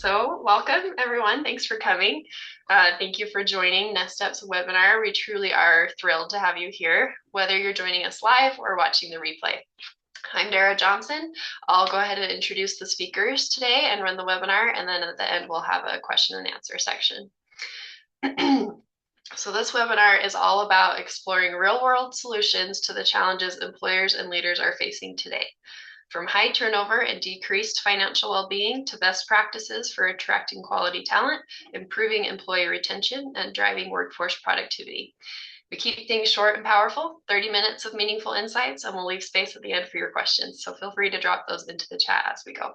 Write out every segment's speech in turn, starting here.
So welcome everyone. Thanks for coming. Thank you for joining NestStep's webinar. We truly are thrilled to have you here, whether you're joining us live or watching the replay. I'm Dara Johnson. I'll go ahead and introduce the speakers today and run the webinar, and then at the end we'll have a question and answer section. So this webinar is all about exploring real-world solutions to the challenges employers and leaders are facing today. From high turnover and decreased financial well-being to best practices for attracting quality talent, improving employee retention, and driving workforce productivity. We keep things short and powerful, 30 minutes of meaningful insights, and we'll leave space at the end for your questions. So feel free to drop those into the chat as we go.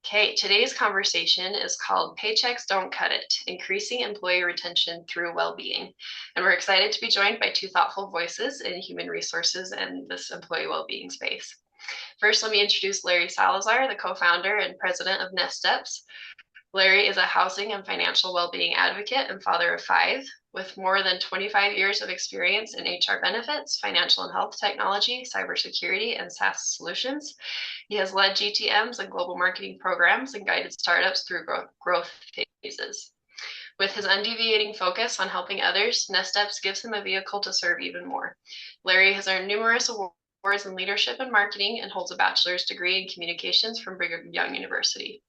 Okay, today's conversation is called Paychecks Don't Cut It, Increasing Employee Retention Through Well-Being. And we're excited to be joined by two thoughtful voices in human resources and this employee well-being space. First, let me introduce Larry Salazar, the co-founder and president of NestSteps. Larry is a housing and financial well-being advocate and father of five, with more than 25 years of experience in HR benefits, financial and health technology, cybersecurity, and SaaS solutions. He has led GTMs and global marketing programs and guided startups through growth phases. With his undeviating focus on helping others, NestSteps gives him a vehicle to serve even more. Larry has earned numerous awards in leadership and marketing and holds a bachelor's degree in communications from Brigham Young University.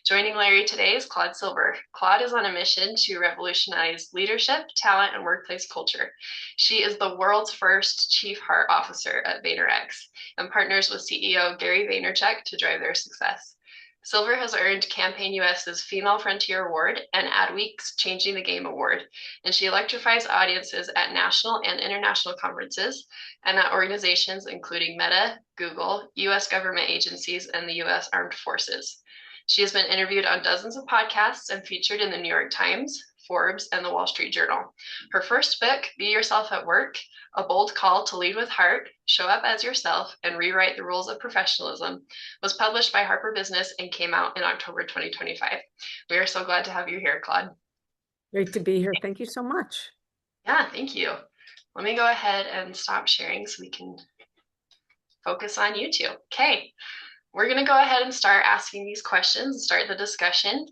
Joining Larry today is Claude Silver. Claude is on a mission to revolutionize leadership, talent, and workplace culture. She is the world's first Chief Heart Officer at VaynerX and partners with CEO Gary Vaynerchuk to drive their success. Silver has earned Campaign US's Female Frontier Award and Adweek's Changing the Game Award, and she electrifies audiences at national and international conferences and at organizations including Meta, Google, US government agencies, and the US Armed Forces. She has been interviewed on dozens of podcasts and featured in the New York Times, Forbes, and the Wall Street Journal. Her first book, Be Yourself at Work, A Bold Call to Lead with Heart, Show Up as Yourself, and Rewrite the Rules of Professionalism, was published by Harper Business and came out in October 2025. We are so glad to have you here, Claude. Great to be here. Thank you so much. Yeah, thank you. Let me go ahead and stop sharing so we can focus on you two. Okay. We're going to go ahead and start asking these questions and start the discussion.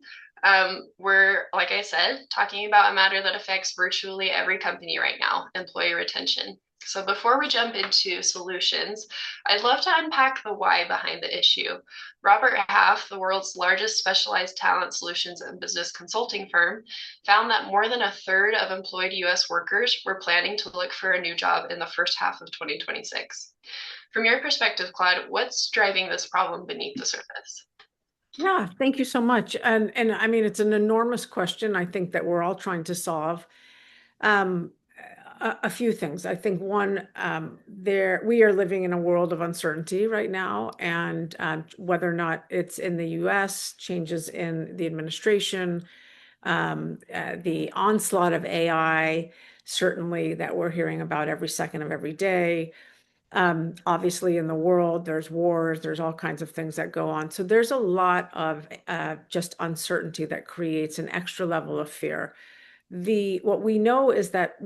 We're, like I said, talking about a matter that affects virtually every company right now, employee retention. So before we jump into solutions, I'd love to unpack the why behind the issue. Robert Half, the world's largest specialized talent solutions and business consulting firm, found that more than a third of employed US workers were planning to look for a new job in the first half of 2026. From your perspective, Claude, what's driving this problem beneath the surface? Yeah, thank you so much. And I mean, it's an enormous question, I think, that we're all trying to solve. A few things. I think one, we are living in a world of uncertainty right now, and whether or not it's in the US, changes in the administration, the onslaught of AI, certainly that we're hearing about every second of every day. Obviously, in the world, there's wars, there's all kinds of things that go on. So there's a lot of just uncertainty that creates an extra level of fear. What we know is that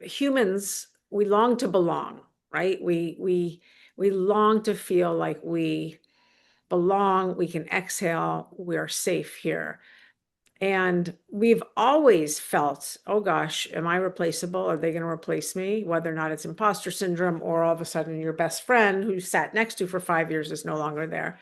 humans, we long to belong, right? We long to feel like we belong, we can exhale, we're safe here. And we've always felt, oh gosh, am I replaceable? Are they going to replace me? Whether or not it's imposter syndrome or all of a sudden your best friend who you sat next to for 5 years is no longer there.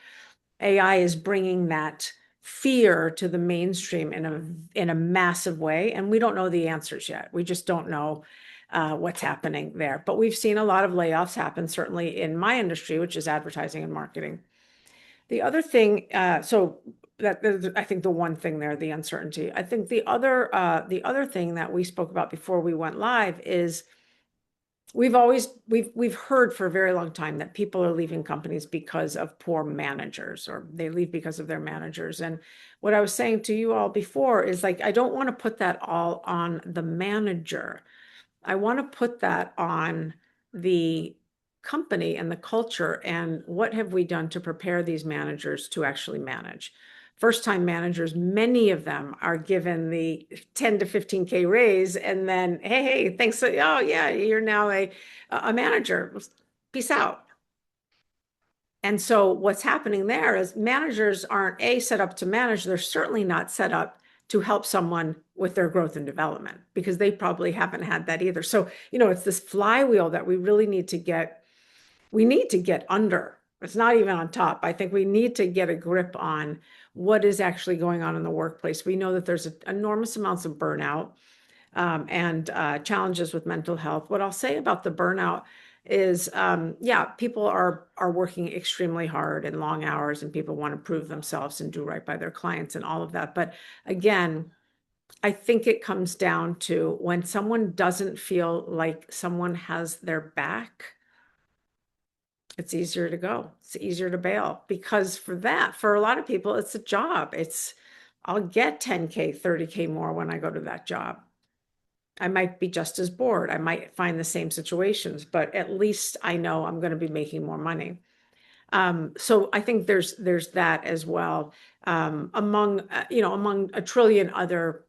AI is bringing that fear to the mainstream in a massive way. And we don't know the answers yet. We just don't know what's happening there. But we've seen a lot of layoffs happen, certainly in my industry, which is advertising and marketing. The other thing, so that I think the one thing there, the uncertainty. I think the other thing that we spoke about before we went live is we've heard for a very long time that people are leaving companies because of poor managers, or they leave because of their managers. And what I was saying to you all before is, like, I don't want to put that all on the manager. I want to put that on the company and the culture, and what have we done to prepare these managers to actually manage. First-time managers, many of them are given the 10 to 15K raise, and then, hey, thanks. Oh yeah, you're now a manager. Peace out. And so what's happening there is managers aren't A, set up to manage, they're certainly not set up to help someone with their growth and development because they probably haven't had that either. So, it's this flywheel that we really need to get under. It's not even on top. I think we need to get a grip on what is actually going on in the workplace. We know that there's enormous amounts of burnout and challenges with mental health. What I'll say about the burnout is, yeah, people are working extremely hard and long hours, and people want to prove themselves and do right by their clients and all of that. But again, I think it comes down to when someone doesn't feel like someone has their back, it's easier to go. It's easier to bail because for a lot of people, it's a job. I'll get 10K, 30K more when I go to that job. I might be just as bored. I might find the same situations, but at least I know I'm going to be making more money. So I think there's that as well. Among a trillion other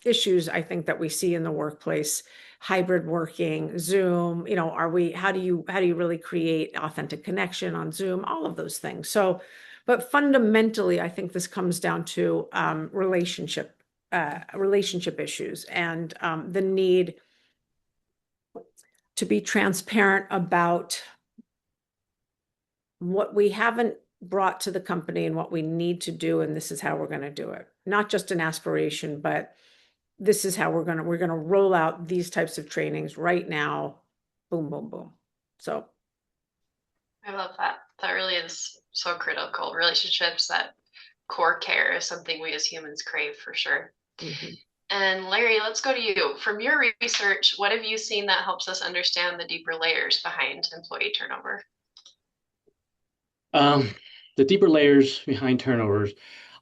issues I think that we see in the workplace, hybrid working, Zoom, how do you really create authentic connection on Zoom, all of those things. So, but fundamentally, I think this comes down to relationship issues and the need to be transparent about what we haven't brought to the company and what we need to do, and this is how we're going to do it. Not just an aspiration, but this is how we're going to roll out these types of trainings right now. Boom, boom, boom. So, I love that. That really is so critical. Relationships, that core care is something we as humans crave for sure. mhm. And Larry, let's go to you. From your research, what have you seen that helps us understand the deeper layers behind employee turnover? Um, the deeper layers behind turnovers,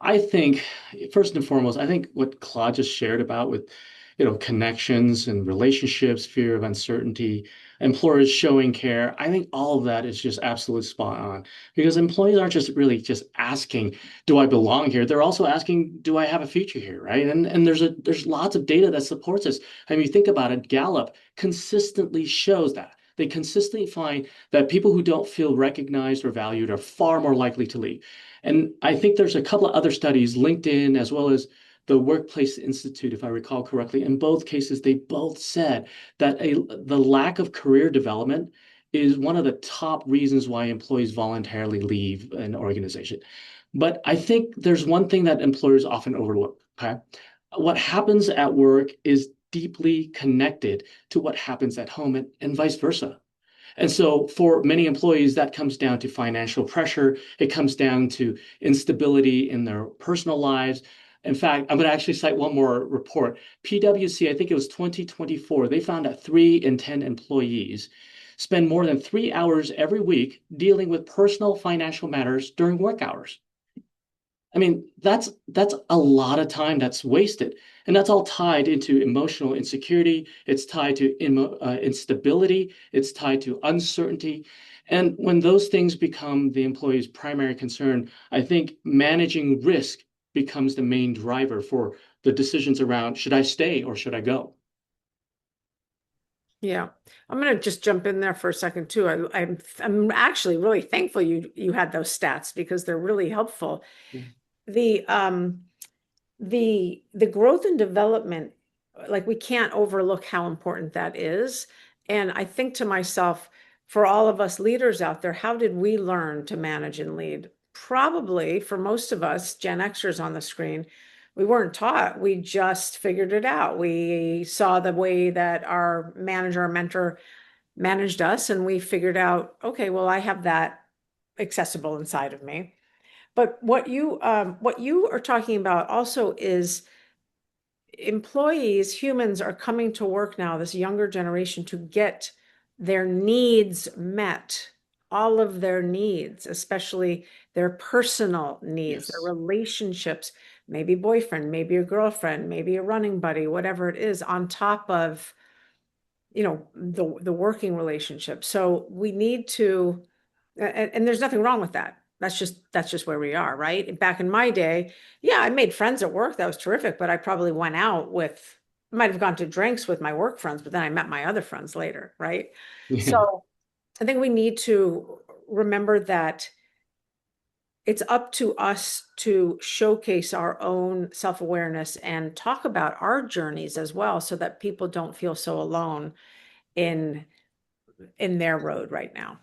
I think, first and foremost, I think what Claude just shared about with, connections and relationships, fear of uncertainty, employers showing care, I think all of that is just absolutely spot on because employees aren't just really just asking, do I belong here? They're also asking, do I have a future here, right? And there's lots of data that supports this. I mean, you think about it, Gallup consistently shows that. They consistently find that people who don't feel recognized or valued are far more likely to leave. And I think there's a couple of other studies, LinkedIn as well as the Workplace Institute, if I recall correctly. In both cases, they both said that the lack of career development is one of the top reasons why employees voluntarily leave an organization. But I think there's one thing that employers often overlook, okay? What happens at work is deeply connected to what happens at home and vice versa. And so for many employees, that comes down to financial pressure. It comes down to instability in their personal lives. In fact, I'm going to actually cite one more report. PwC, I think it was 2024, they found that 3 in 10 employees spend more than 3 hours every week dealing with personal financial matters during work hours. I mean, that's a lot of time that's wasted, and that's all tied into emotional insecurity. It's tied to instability. It's tied to uncertainty, and when those things become the employee's primary concern, I think managing risk becomes the main driver for the decisions around should I stay or should I go? Yeah, I'm going to just jump in there for a second too. I'm actually really thankful you had those stats because they're really helpful. Yeah. The the growth and development, like we can't overlook how important that is. And I think to myself, for all of us leaders out there, how did we learn to manage and lead? Probably for most of us, Gen Xers on the screen, we weren't taught. We just figured it out. We saw the way that our manager or mentor managed us, and we figured out, okay, well, I have that accessible inside of me. But what you are talking about also is employees, humans are coming to work now, this younger generation, to get their needs met, all of their needs, especially their personal needs, their Yes. relationships, maybe boyfriend, maybe a girlfriend, maybe a running buddy, whatever it is, on top of the working relationship. So we need to, and there's nothing wrong with that. That's just where we are, right? Back in my day, yeah, I made friends at work. That was terrific, but I probably went out with, might have gone to drinks with my work friends, but then I met my other friends later, right? Yeah. So I think we need to remember that it's up to us to showcase our own self-awareness and talk about our journeys as well, so that people don't feel so alone in their road right now.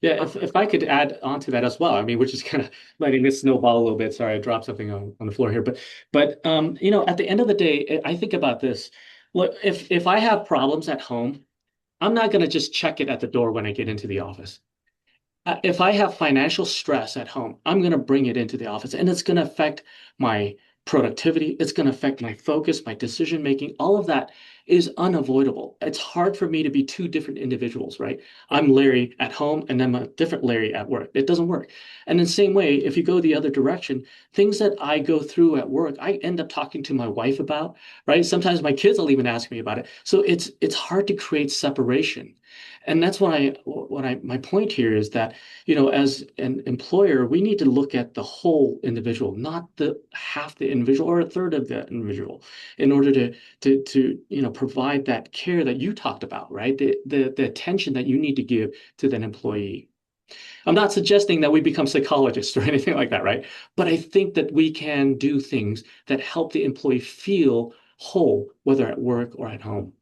Yeah, if I could add on to that as well, I mean, we're just kind of letting this snowball a little bit. Sorry, I dropped something on the floor here, but you know, at the end of the day, I think about this. Look, if I have problems at home, I'm not going to just check it at the door when I get into the office. If I have financial stress at home, I'm going to bring it into the office and it's going to affect my productivity. It's going to affect my focus, my decision making. All of that is unavoidable. It's hard for me to be two different individuals, right? I'm Larry at home and I'm a different Larry at work. It doesn't work. And in the same way, if you go the other direction, things that I go through at work, I end up talking to my wife about, right? Sometimes my kids will even ask me about it. So it's hard to create separation. And that's my point here is that, you know, as an employer, we need to look at the whole individual, not the half the individual or a third of the individual, in order to you know, provide that care that you talked about, right? The attention that you need to give to that employee. I'm not suggesting that we become psychologists or anything like that, right? But I think that we can do things that help the employee feel whole, whether at work or at home.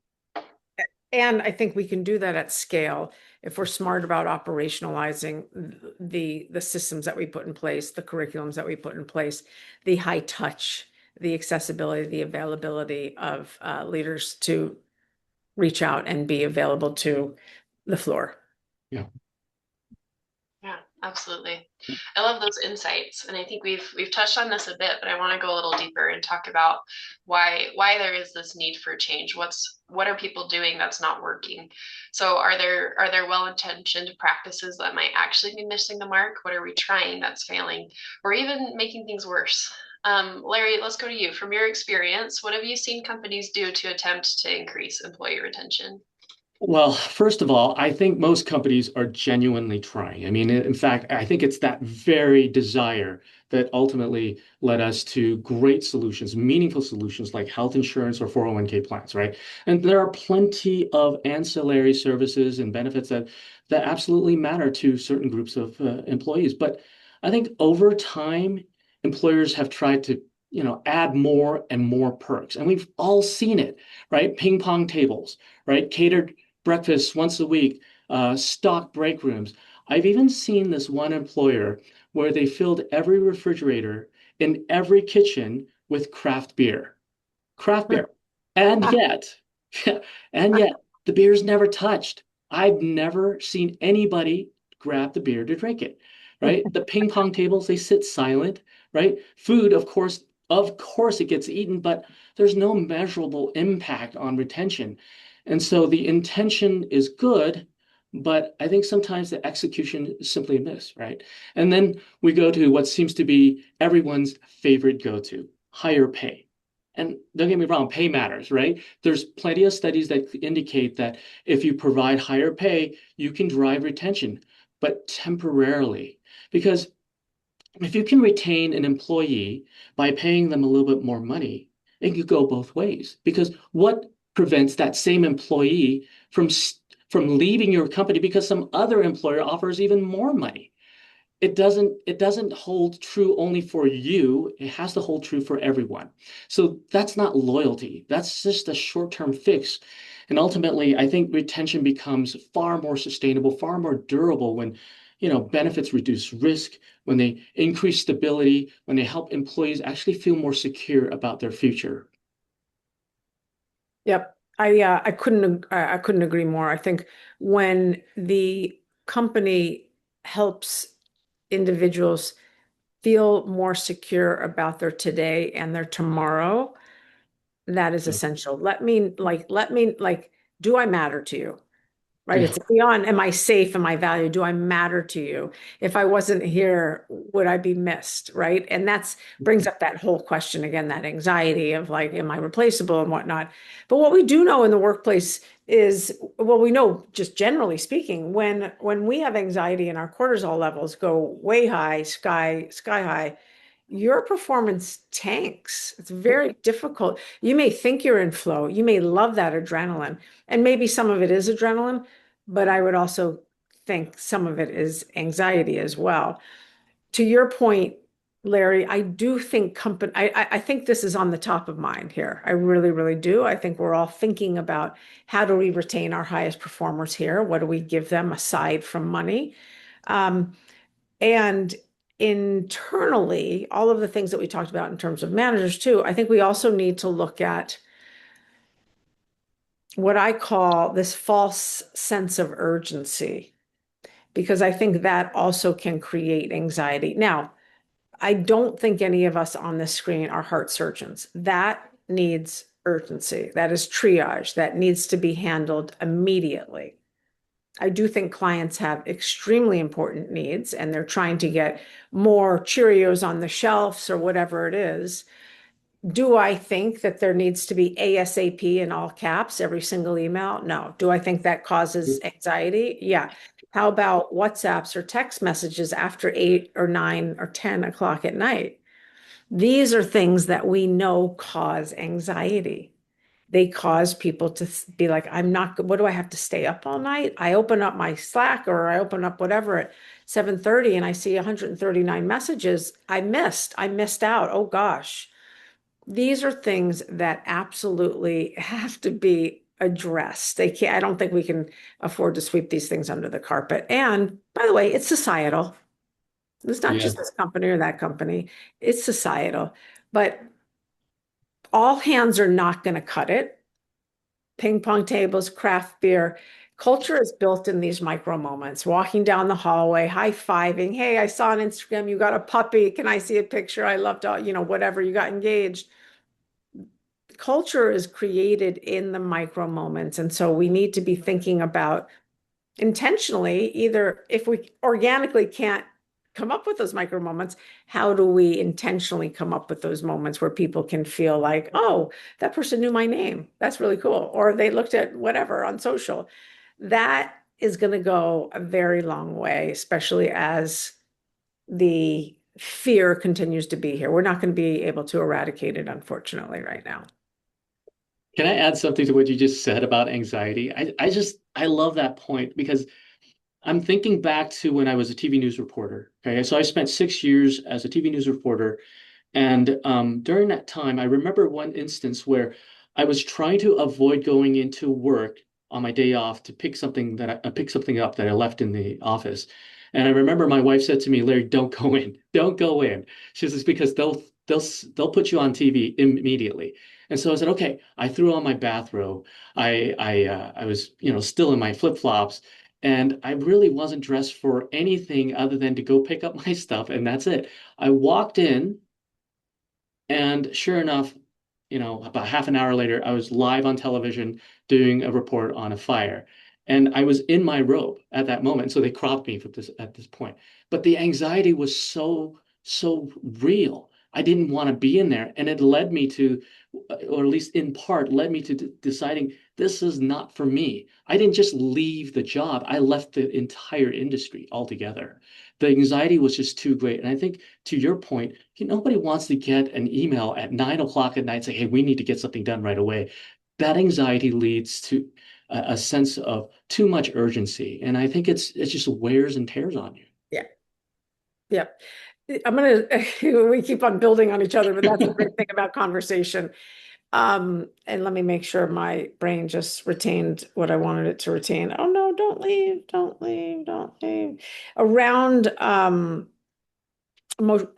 And I think we can do that at scale if we're smart about operationalizing the systems that we put in place, the curriculums that we put in place, the high touch, the accessibility, the availability of leaders to reach out and be available to the floor. Yeah. Yeah, absolutely. I love those insights, and I think we've touched on this a bit, but I want to go a little deeper and talk about why there is this need for change. What are people doing that's not working? So are there well-intentioned practices that might actually be missing the mark? What are we trying that's failing, or even making things worse? Larry, let's go to you. From your experience, what have you seen companies do to attempt to increase employee retention? Well, first of all, I think most companies are genuinely trying. I mean, in fact, I think it's that very desire that ultimately led us to great solutions, meaningful solutions like health insurance or 401(k) plans, right? And there are plenty of ancillary services and benefits that absolutely matter to certain groups of employees. But I think over time, employers have tried to, you know, add more and more perks, and we've all seen it, right? Ping pong tables, right? Catered breakfast once a week, stock break rooms. I've even seen this one employer where they filled every refrigerator in every kitchen with craft beer. And yet, and yet the beer's never touched. I've never seen anybody grab the beer to drink it, right? The ping pong tables, they sit silent, right? Food, of course it gets eaten, but there's no measurable impact on retention. And so the intention is good, but I think sometimes the execution is simply a miss, right? And then we go to what seems to be everyone's favorite go-to, higher pay. And don't get me wrong, pay matters, right? There's plenty of studies that indicate that if you provide higher pay, you can drive retention, but temporarily. Because if you can retain an employee by paying them a little bit more money, it could go both ways. Because what prevents that same employee from leaving your company because some other employer offers even more money? It doesn't hold true only for you. It has to hold true for everyone. So that's not loyalty. That's just a short-term fix. And ultimately, I think retention becomes far more sustainable, far more durable when, you know, benefits reduce risk, when they increase stability, when they help employees actually feel more secure about their future. Yep. I couldn't agree more. I think when the company helps individuals feel more secure about their today and their tomorrow, that is Yeah. essential. Let me, do I matter to you? Right? Yeah. It's beyond, am I safe? Am I valued? Do I matter to you? If I wasn't here, would I be missed? Right? And that's brings up that whole question again, that anxiety of like, am I replaceable and whatnot? But what we do know in the workplace is, well, we know just generally speaking, when we have anxiety and our cortisol levels go way high, sky high, your performance tanks. It's very difficult. You may think you're in flow. You may love that adrenaline, and maybe some of it is adrenaline, but I would also think some of it is anxiety as well. To your point, Larry, I do think I think this is on the top of mind here. I really, really do. I think we're all thinking about how do we retain our highest performers here? What do we give them aside from money? Um, and internally, all of the things that we talked about in terms of managers too, I think we also need to look at what I call this false sense of urgency, because I think that also can create anxiety. Now, I don't think any of us on this screen are heart surgeons. That needs urgency. That is triage. That needs to be handled immediately. I do think clients have extremely important needs and they're trying to get more Cheerios on the shelves or whatever it is. Do I think that there needs to be ASAP in all caps every single email? No. Do I think that causes anxiety? Yeah. How about WhatsApps or text messages after 8 or 9 or 10 o'clock at night? These are things that we know cause anxiety. They cause people to be like, I'm not, what do I have to stay up all night? I open up my Slack or I open up whatever at 7:30 and I see 139 messages. I missed out. Oh gosh. These are things that absolutely have to be addressed. They can't, I don't think we can afford to sweep these things under the carpet. And by the way, it's societal. It's not Yeah. just this company or that company, it's societal. But all hands are not going to cut it. Ping pong tables, craft beer. Culture is built in these micro moments, walking down the hallway, high-fiving. Hey, I saw on Instagram you got a puppy. Can I see a picture? I loved all, whatever, you got engaged. Culture is created in the micro moments. And so we need to be thinking about intentionally, either if we organically can't come up with those micro moments, how do we intentionally come up with those moments where people can feel like, oh, that person knew my name. That's really cool. Or they looked at whatever on social. That is going to go a very long way, especially as the fear continues to be here. We're not going to be able to eradicate it, unfortunately, right now. Can I add something to what you just said about anxiety? I love that point because I'm thinking back to when I was a TV news reporter. Okay, so I spent 6 years as a TV news reporter, and during that time, I remember one instance where I was trying to avoid going into work on my day off to pick something up that I left in the office. And I remember my wife said to me, "Larry, don't go in. Don't go in." She says because they'll put you on TV immediately. And so I said, "Okay." I threw on my bathrobe. I was still in my flip-flops. And I really wasn't dressed for anything other than to go pick up my stuff, and that's it. I walked in, and sure enough, about half an hour later, I was live on television doing a report on a fire. And I was in my robe at that moment. So they cropped me for this at this point. But the anxiety was so real. I didn't want to be in there. And it led me to, or at least in part, led me to deciding this is not for me. I didn't just leave the job, I left the entire industry altogether. The anxiety was just too great. And I think to your point, nobody wants to get an email at 9 o'clock at night saying, "Hey, we need to get something done right away." That anxiety leads to a sense of too much urgency. And I think it just wears and tears on you. Yeah. Yeah. We keep on building on each other, but that's the great thing about conversation. And let me make sure my brain just retained what I wanted it to retain. Oh no, don't leave, don't leave, don't leave. Around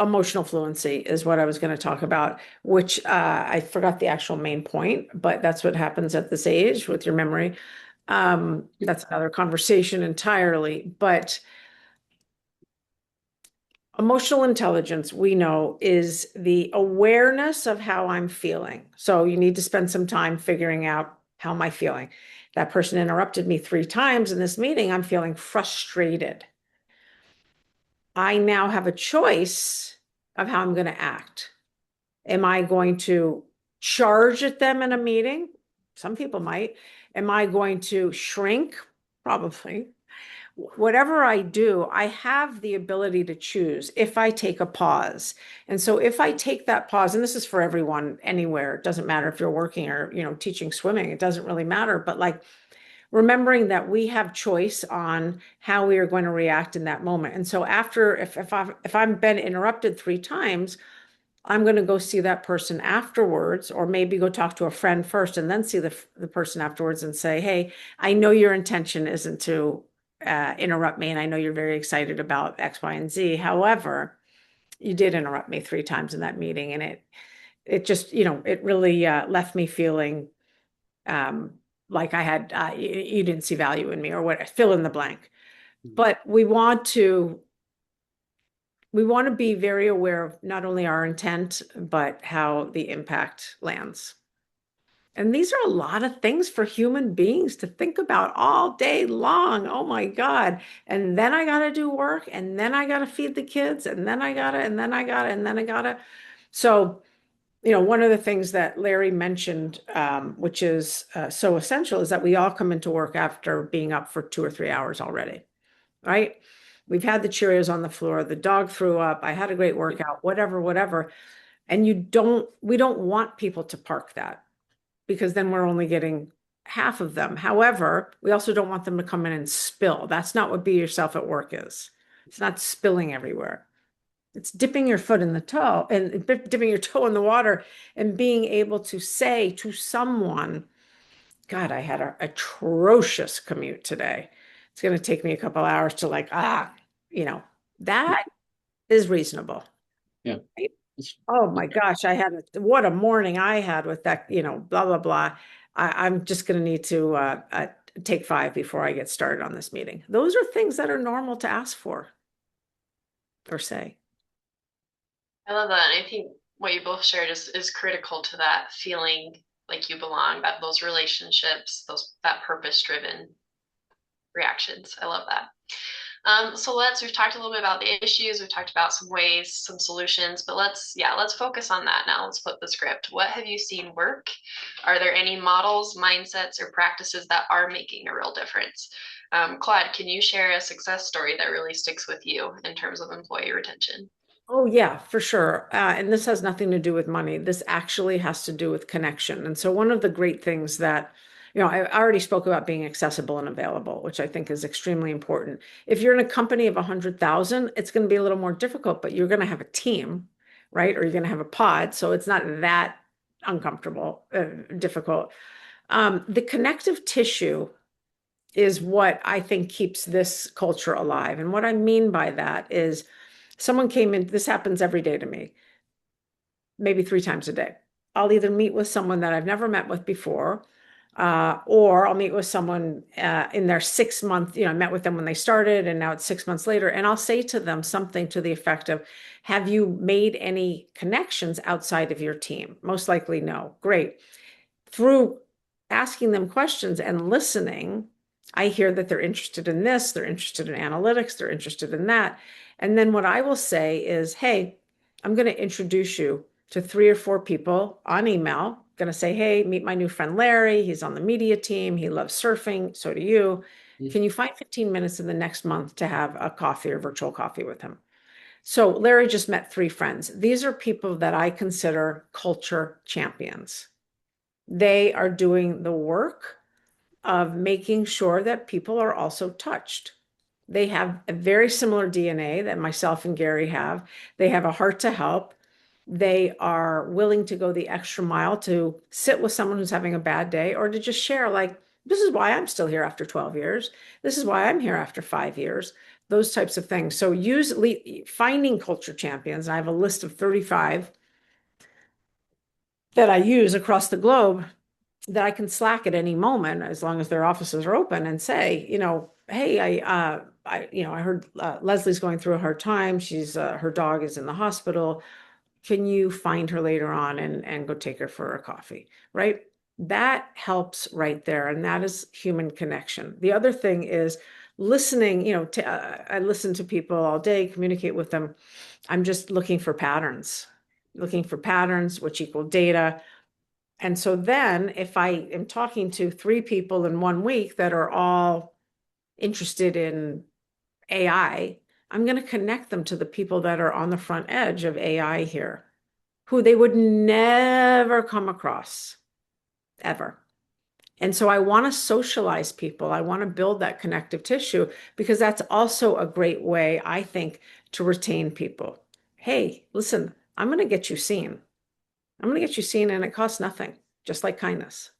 emotional fluency is what I was going to talk about, which I forgot the actual main point, but that's what happens at this age with your memory. That's another conversation entirely, but emotional intelligence, we know, is the awareness of how I'm feeling. So you need to spend some time figuring out how am I feeling. That person interrupted me 3 times in this meeting. I'm feeling frustrated. I now have a choice of how I'm going to act. Am I going to charge at them in a meeting? Some people might. Am I going to shrink? Probably. Whatever I do, I have the ability to choose if I take a pause. And so if I take that pause, and this is for everyone anywhere, it doesn't matter if you're working or, teaching swimming, it doesn't really matter. But like remembering that we have choice on how we are going to react in that moment. And so after, if I've been interrupted 3 times, I'm going to go see that person afterwards, or maybe go talk to a friend first and then see the person afterwards and say, hey, I know your intention isn't to interrupt me, and I know you're very excited about X, Y, and Z. However, you did interrupt me 3 times in that meeting, and it just, it really left me feeling um, like I had you didn't see value in me, or what, fill in the blank. But we want to be very aware of not only our intent, but how the impact lands. And these are a lot of things for human beings to think about all day long. Oh my God. And then I got to do work, and then I got to feed the kids, and then I got to, and then I got to, and then I got to. So, one of the things that Larry mentioned, which is so essential, is that we all come into work after being up for 2 or 3 hours already, right? We've had the Cheerios on the floor, the dog threw up, I had a great workout, whatever, whatever. And we don't want people to park that, because then we're only getting half of them. However, we also don't want them to come in and spill. That's not what be yourself at work is. It's not spilling everywhere. It's dipping your foot in the toe and dipping your toe in the water and being able to say to someone, God, I had an atrocious commute today. It's going to take me a couple hours to you know, that is reasonable. Yeah. Right? Oh my gosh, what a morning I had with that, blah, blah, blah. I'm just going to need to take 5 before I get started on this meeting. Those are things that are normal to ask for or say. I love that. And I think what you both shared is critical to that feeling like you belong, that those relationships, that purpose driven reactions. I love that. So we've talked a little bit about the issues, we've talked about some ways, some solutions, but let's focus on that now. Let's flip the script. What have you seen work? Are there any models, mindsets, or practices that are making a real difference? Claude, can you share a success story that really sticks with you in terms of employee retention? Oh, yeah, for sure. And this has nothing to do with money. This actually has to do with connection. And so, one of the great things that, I already spoke about being accessible and available, which I think is extremely important. If you're in a company of 100,000, it's going to be a little more difficult, but you're going to have a team, right? Or you're going to have a pod. So, it's not that uncomfortable, difficult. The connective tissue is what I think keeps this culture alive. And what I mean by that is, someone came in, this happens every day to me, maybe 3 times a day. I'll either meet with someone that I've never met with before, or I'll meet with someone in their 6 month, I met with them when they started, and now it's 6 months later. And I'll say to them something to the effect of, have you made any connections outside of your team? Most likely, no. Great. Through asking them questions and listening, I hear that they're interested in this, they're interested in analytics, they're interested in that. And then what I will say is, hey, I'm going to introduce you to 3 or 4 people on email. I'm going to say, hey, meet my new friend Larry. He's on the media team. He loves surfing. So do you. Can you find 15 minutes in the next month to have a coffee or virtual coffee with him? So Larry just met 3 friends. These are people that I consider culture champions. They are doing the work of making sure that people are also touched. They have a very similar DNA that myself and Gary have. They have a heart to help. They are willing to go the extra mile to sit with someone who's having a bad day, or to just share, like, this is why I'm still here after 12 years. This is why I'm here after 5 years. Those types of things. So finding culture champions. I have a list of 35 that I use across the globe that I can Slack at any moment, as long as their offices are open, and say, hey, I heard Leslie's going through a hard time. Her dog is in the hospital. Can you find her later on and go take her for a coffee? Right? That helps right there. And that is human connection. The other thing is listening. I listen to people all day, communicate with them. I'm just looking for patterns, which equal data. And so then if I am talking to 3 people in one week that are all interested in AI, I'm going to connect them to the people that are on the front edge of AI here, who they would never come across ever. And so I want to socialize people. I want to build that connective tissue because that's also a great way, I think, to retain people. Hey, listen, I'm going to get you seen. I'm going to get you seen, and it costs nothing, just like kindness.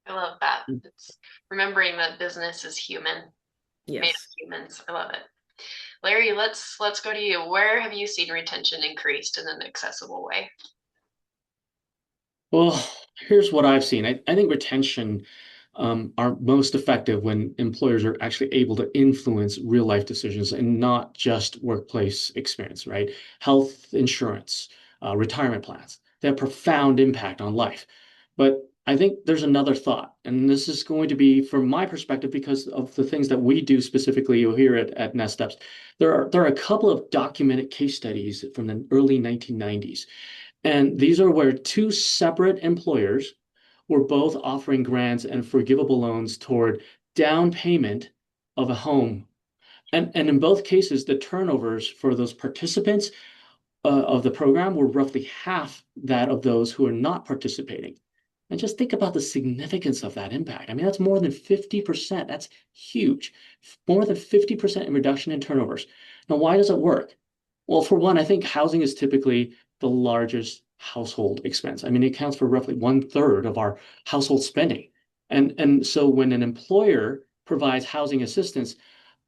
I love that. It's remembering that business is human, made of Yes. humans. I love it. Larry, let's go to you. Where have you seen retention increased in an accessible way? Well, here's what I've seen. I think retention are most effective when employers are actually able to influence real life decisions and not just workplace experience, right? Health insurance, retirement plans, they have profound impact on life. But I think there's another thought, and this is going to be from my perspective because of the things that we do specifically here at Nest Steps. There are a couple of documented case studies from the early 1990s, and these are where two separate employers were both offering grants and forgivable loans toward down payment of a home. And in both cases, the turnovers for those participants of the program were roughly half that of those who are not participating. And just think about the significance of that impact. I mean, that's more than 50%. That's huge. More than 50% in reduction in turnovers. Now, why does it work? Well, for one, I think housing is typically the largest household expense. I mean, it accounts for roughly 1/3 of our household spending. And so when an employer provides housing assistance,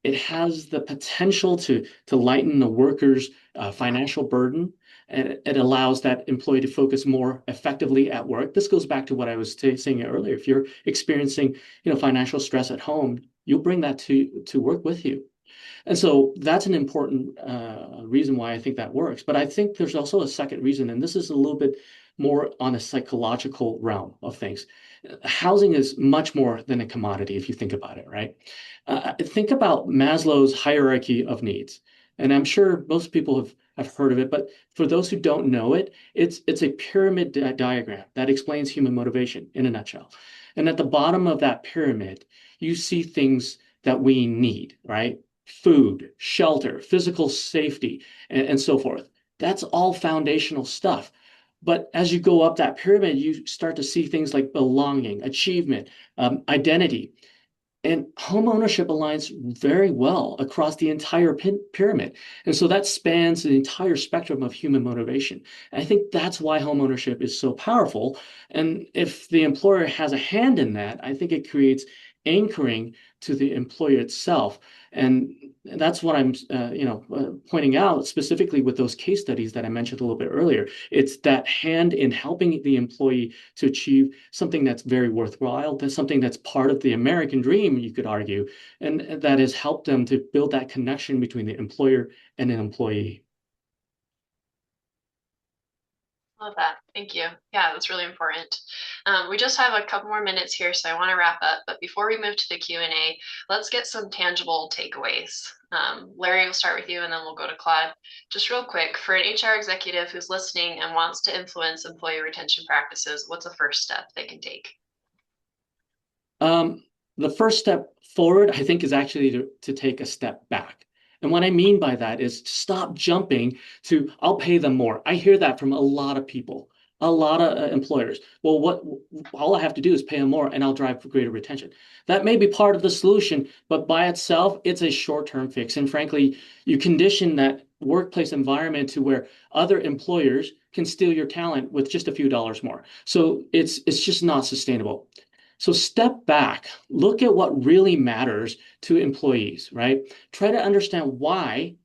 it has the potential to lighten the worker's financial burden, and it allows that employee to focus more effectively at work. This goes back to what I was saying earlier. If you're experiencing, financial stress at home, you'll bring that to work with you. And so that's an important reason why I think that works. But I think there's also a second reason, and this is a little bit more on a psychological realm of things. Housing is much more than a commodity if you think about it, right? Think about Maslow's hierarchy of needs. And I'm sure most people have heard of it, but for those who don't know it, it's a pyramid diagram that explains human motivation in a nutshell. And at the bottom of that pyramid, you see things that we need, right? Food, shelter, physical safety, and so forth. That's all foundational stuff. But as you go up that pyramid, you start to see things like belonging, achievement, identity. And home ownership aligns very well across the entire pyramid. And so that spans the entire spectrum of human motivation. And I think that's why home ownership is so powerful. And if the employer has a hand in that, I think it creates anchoring to the employer itself. And that's what I'm, pointing out specifically with those case studies that I mentioned a little bit earlier. It's that hand in helping the employee to achieve something that's very worthwhile, that's something that's part of the American dream, you could argue, and that has helped them to build that connection between the employer and an employee. Love that. Thank you. Yeah, that's really important. We just have a couple more minutes here, so I want to wrap up. But before we move to the Q&A, let's get some tangible takeaways. Larry, we'll start with you, and then we'll go to Claude. Just real quick, for an HR executive who's listening and wants to influence employee retention practices, what's the first step they can take? The first step forward, I think, is actually to take a step back. And what I mean by that is stop jumping to, I'll pay them more. I hear that from a lot of people, a lot of employers. Well, all I have to do is pay them more and I'll drive greater retention. That may be part of the solution, but by itself, it's a short-term fix. And frankly, you condition that workplace environment to where other employers can steal your talent with just a few dollars more. So it's just not sustainable. So step back, look at what really matters to employees, right? Try to understand why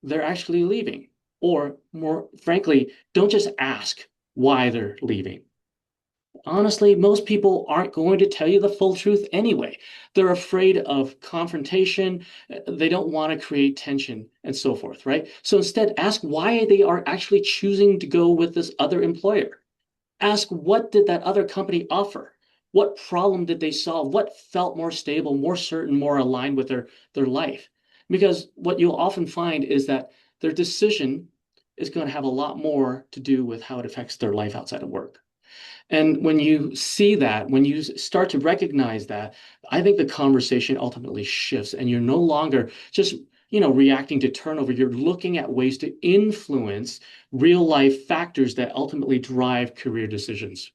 they're actually leaving. Or more frankly, don't just ask why they're leaving. Honestly, most people aren't going to tell you the full truth anyway. They're afraid of confrontation. They don't want to create tension and so forth, right? So instead, ask why they are actually choosing to go with this other employer. Ask what did that other company offer? What problem did they solve? What felt more stable, more certain, more aligned with their life? Because what you'll often find is that their decision is going to have a lot more to do with how it affects their life outside of work. And when you see that, when you start to recognize that, I think the conversation ultimately shifts and you're no longer just reacting to turnover. You're looking at ways to influence real life factors that ultimately drive career decisions.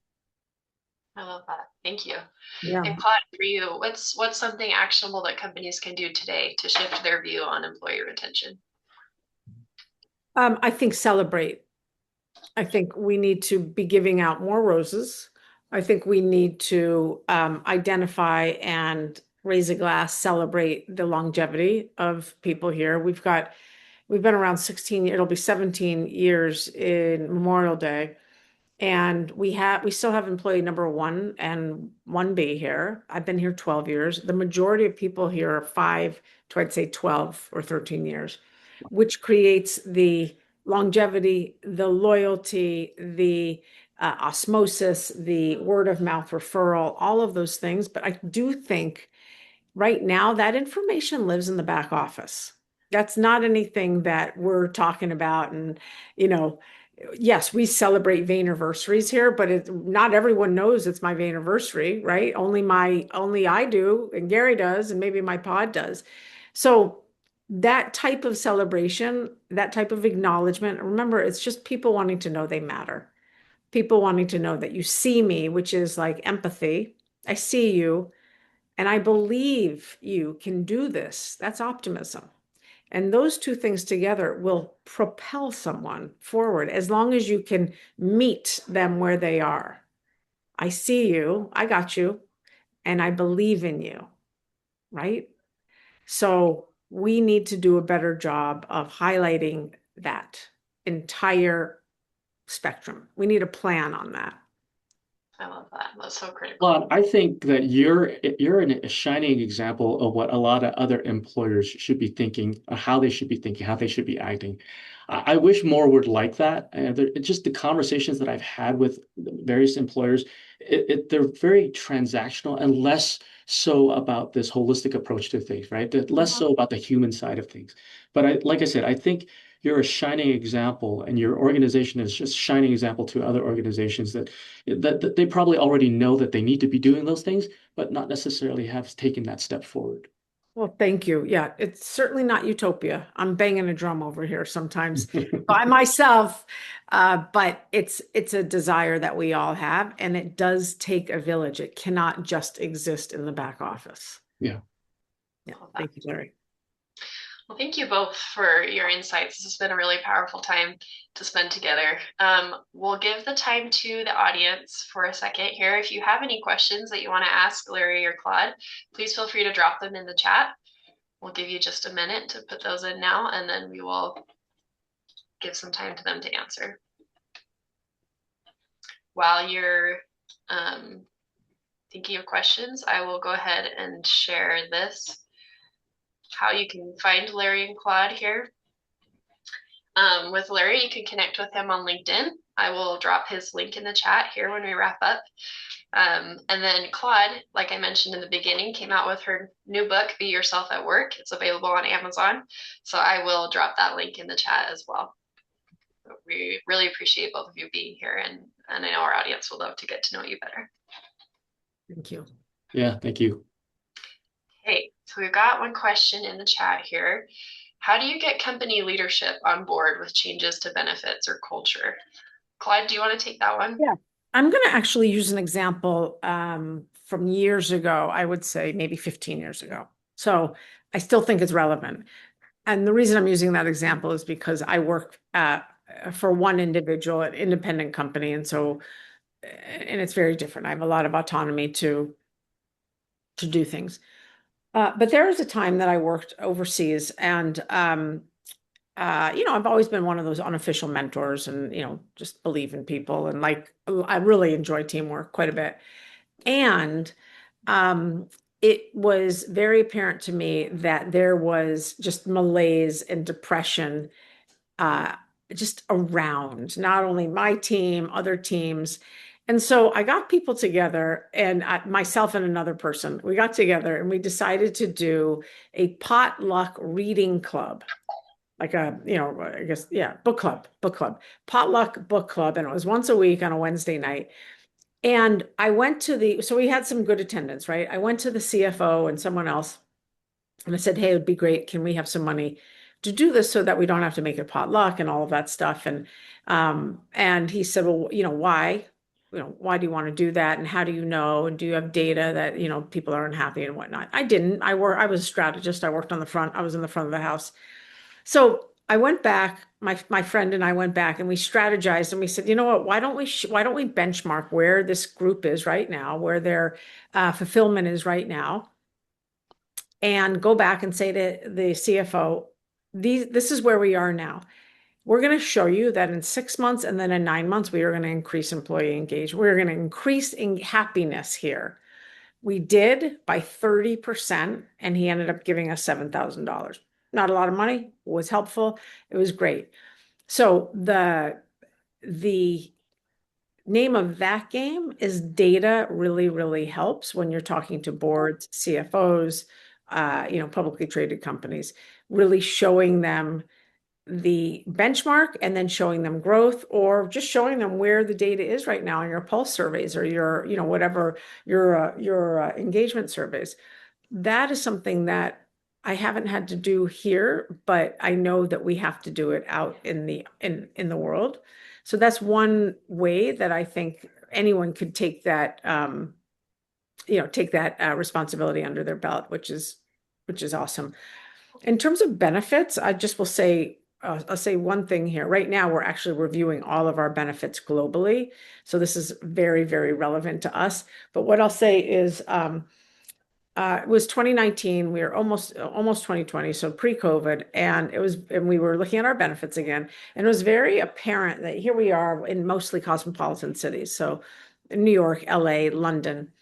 I love that. Thank you. Yeah. And Claude, for you, what's something actionable that companies can do today to shift their view on employee retention? I think celebrate. I think we need to be giving out more roses. I think we need to identify and raise a glass, celebrate the longevity of people here. We've been around 16, it'll be 17 years in Memorial Day. And we still have employee number one and 1B here. I've been here 12 years. The majority of people here are 5 to I'd say 12 or 13 years, which creates the longevity, the loyalty, the osmosis, the word of mouth referral, all of those things. But I do think right now that information lives in the back office. That's not anything that we're talking about. And, you know, yes, we celebrate Vaynerversaries here, but not everyone knows it's my Vaynerversary, right? Only I do, and Gary does, and maybe my pod does. So that type of celebration, that type of acknowledgement, remember, it's just people wanting to know they matter. People wanting to know that you see me, which is like empathy. I see you and I believe you can do this. That's optimism. And those two things together will propel someone forward as long as you can meet them where they are. I see you, I got you, and I believe in you, right? So we need to do a better job of highlighting that entire spectrum. We need a plan on that. I love that. That's so critical. Well, I think that you're a shining example of what a lot of other employers should be thinking, how they should be thinking, how they should be acting. I wish more would like that. And just the conversations that I've had with various employers, they're very transactional and less so about this holistic approach to things, right? Less Mhm. so about the human side of things. But like I said, I think you're a shining example, and your organization is just shining example to other organizations that they probably already know that they need to be doing those things, but not necessarily have taken that step forward. Well, thank you. Yeah, it's certainly not utopia. I'm banging a drum over here sometimes by myself, but it's a desire that we all have, and it does take a village. It cannot just exist in the back office. Yeah. Yeah, Love that. thank you, Larry. Well, thank you both for your insights. This has been a really powerful time to spend together. We'll give the time to the audience for a second here. If you have any questions that you want to ask Larry or Claude, please feel free to drop them in the chat. We'll give you just a minute to put those in now, and then we will give some time to them to answer. While you're thinking of questions, I will go ahead and share this, how you can find Larry and Claude here. With Larry, you can connect with him on LinkedIn. I will drop his link in the chat here when we wrap up. And then Claude, like I mentioned in the beginning, came out with her new book, Be Yourself at Work. It's available on Amazon. So I will drop that link in the chat as well. We really appreciate both of you being here, and I know our audience would love to get to know you better. Thank you. Yeah, thank you. Hey, so we've got one question in the chat here. How do you get company leadership on board with changes to benefits or culture? Clyde, do you want to take that one? Yeah. I'm going to actually use an example from years ago, I would say maybe 15 years ago. So I still think it's relevant. And the reason I'm using that example is because I work for one individual, an independent company. And so, and it's very different. I have a lot of autonomy to do things. But there was a time that I worked overseas and, I've always been one of those unofficial mentors and, just believe in people. And like, I really enjoy teamwork quite a bit. And it was very apparent to me that there was just malaise and depression uh, just around not only my team, other teams. And so I got people together and myself and another person, we got together and we decided to do a potluck reading club. Like I guess, yeah, book club, potluck book club. And it was once a week on a Wednesday night. And I went so we had some good attendance, right? I went to the CFO and someone else and I said, hey, it would be great. Can we have some money to do this so that we don't have to make it potluck and all of that stuff? And he said, well, why? why do you want to do that? And how do you know? And do you have data that, people are unhappy and whatnot? I didn't. I was a strategist. I worked on the front. I was in the front of the house. So I went back, my friend and I went back and we strategized and we said, you know what, why don't we benchmark where this group is right now, where their fulfillment is right now, and go back and say to the CFO, this is where we are now. We're going to show you that in 6 months and then in 9 months, we are going to increase employee engagement. We're going to increase in happiness here. We did by 30%, and he ended up giving us $7,000. Not a lot of money, was helpful. It was great. So the name of that game is data really, really helps when you're talking to boards, CFOs, publicly traded companies, really showing them the benchmark and then showing them growth, or just showing them where the data is right now in your pulse surveys or your, whatever your engagement surveys. That is something that I haven't had to do here, but I know that we have to do it out in the world. So that's one way that I think anyone could take that responsibility under their belt, which is awesome. In terms of benefits, I just will say, I'll say one thing here. Right now, we're actually reviewing all of our benefits globally. So this is very, very relevant to us. But what I'll say is, it was 2019. We were almost 2020, so pre-COVID, and we were looking at our benefits again, and it was very apparent that here we are in mostly cosmopolitan cities, so New York, LA, London.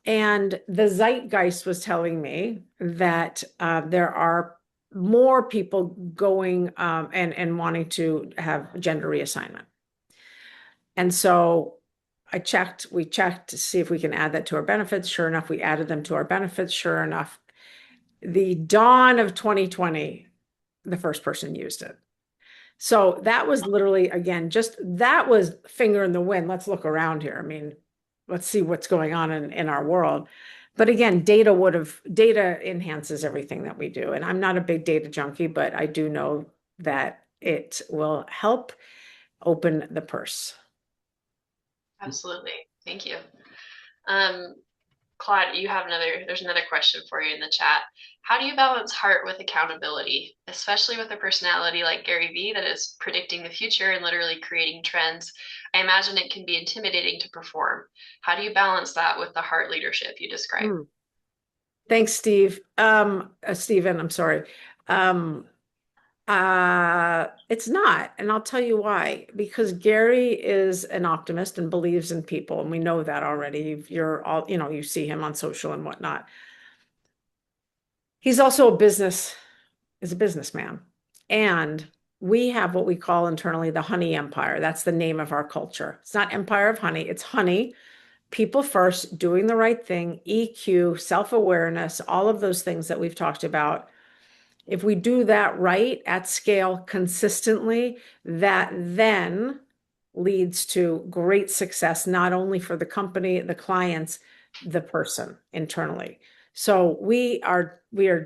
And the zeitgeist was telling me that there are more people going and wanting to have gender reassignment. And so we checked to see if we can add that to our benefits. Sure enough, we added them to our benefits. Sure enough, the dawn of 2020, the first person used it. So that was literally, again, that was finger in the wind. Let's look around here. I mean, let's see what's going on in our world. But again, data enhances everything that we do. And I'm not a big data junkie, but I do know that it will help open the purse. Absolutely. Thank you. Claude, there's another question for you in the chat. How do you balance heart with accountability, especially with a personality like Gary Vee that is predicting the future and literally creating trends? I imagine it can be intimidating to perform. How do you balance that with the heart leadership you described? Thanks, Steve. Steven, I'm sorry. It's not, and I'll tell you why. Because Gary is an optimist and believes in people, and we know that already. You see him on social and whatnot. He's also a businessman, and we have what we call internally the honey empire. That's the name of our culture. It's not empire of honey, it's honey. People first, doing the right thing, EQ, self-awareness, all of those things that we've talked about. If we do that right at scale consistently, that then leads to great success, not only for the company, the clients, the person internally. So we are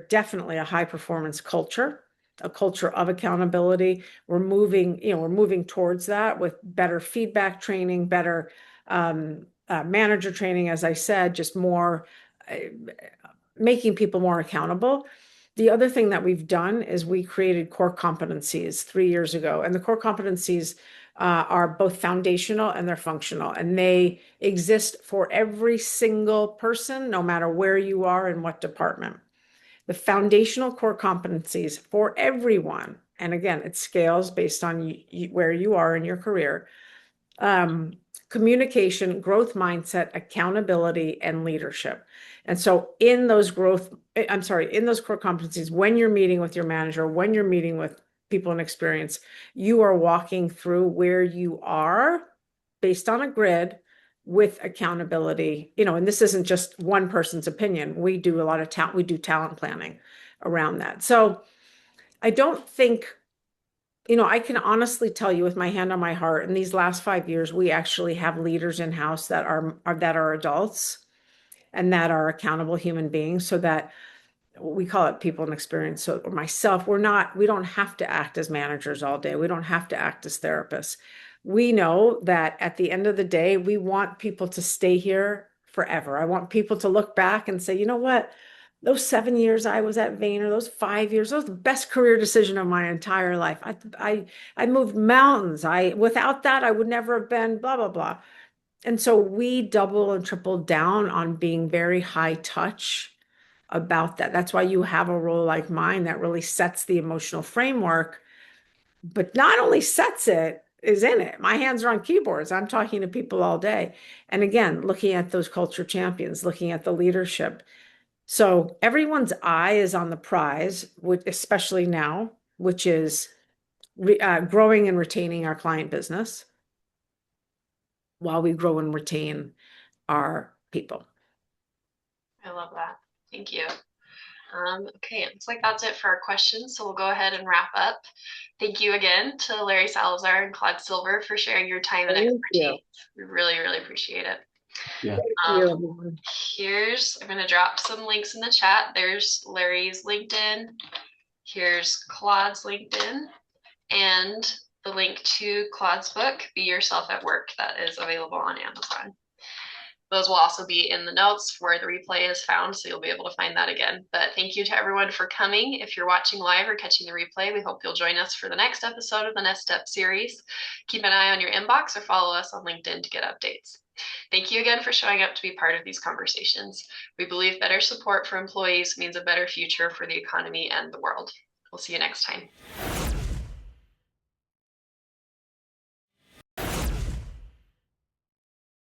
definitely a high performance culture, a culture of accountability. We're moving towards that with better feedback training, better manager training, as I said, just more making people more accountable. The other thing that we've done is we created core competencies 3 years ago, and the core competencies are both foundational and they're functional, and they exist for every single person, no matter where you are in what department. The foundational core competencies for everyone, and again, it scales based on where you are in your career, communication, growth mindset, accountability, and leadership. And so in those core competencies, when you're meeting with your manager, when you're meeting with people in experience, you are walking through where you are based on a grid with accountability. And this isn't just one person's opinion. We do a lot of talent. We do talent planning around that. So I don't think, I can honestly tell you with my hand on my heart, in these last 5 years, we actually have leaders in-house that are adults and that are accountable human beings, so that we call it people in experience. So myself, we don't have to act as managers all day. We don't have to act as therapists. we know that at the end of the day, we want people to stay here forever. I want people to look back and say, you know what? Those 7 years I was at Vayner, those 5 years, those was the best career decision of my entire life. I moved mountains. Without that, I would never have been blah, blah, blah. And so we double and triple down on being very high touch about that. That's why you have a role like mine that really sets the emotional framework, but not only sets it, is in it. My hands are on keyboards. I'm talking to people all day. And again, looking at those culture champions, looking at the leadership. So everyone's eye is on the prize, especially now, which is growing and retaining our client business while we grow and retain our people. I love that. Thank you. Okay, it looks like that's it for our questions, so we'll go ahead and wrap up. Thank you again to Larry Salazar and Claude Silver for sharing your time and Thank you. expertise. We really, really appreciate it. Yeah. Thank you, everyone. I'm going to drop some links in the chat. There's Larry's LinkedIn. Here's Claude's LinkedIn. And the link to Claude's book, Be Yourself at Work, that is available on Amazon. Those will also be in the notes where the replay is found, so you'll be able to find that again. But thank you to everyone for coming. If you're watching live or catching the replay, we hope you'll join us for the next episode of the Next Step series. Keep an eye on your inbox or follow us on LinkedIn to get updates. Thank you again for showing up to be part of these conversations. We believe better support for employees means a better future for the economy and the world. We'll see you next time.